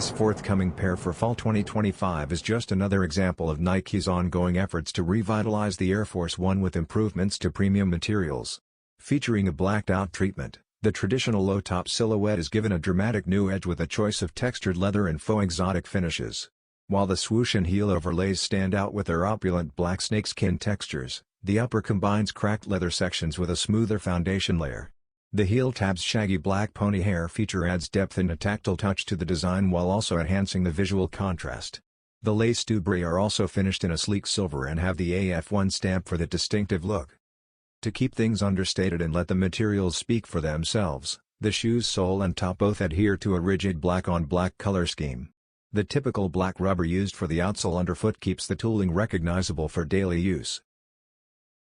This forthcoming pair for Fall 2025 is just another example of Nike's ongoing efforts to revitalize the Air Force 1 with improvements to premium materials. Featuring a blacked-out treatment, the traditional low-top silhouette is given a dramatic new edge with a choice of textured leather and faux exotic finishes. While the swoosh and heel overlays stand out with their opulent black snakeskin textures, the upper combines cracked leather sections with a smoother foundation layer. The heel tab's shaggy black pony hair feature adds depth and a tactile touch to the design while also enhancing the visual contrast. The lace dubrae are also finished in a sleek silver and have the AF1 stamp for the distinctive look. To keep things understated and let the materials speak for themselves, the shoe's sole and top both adhere to a rigid black-on-black color scheme. The typical black rubber used for the outsole underfoot keeps the tooling recognizable for daily use.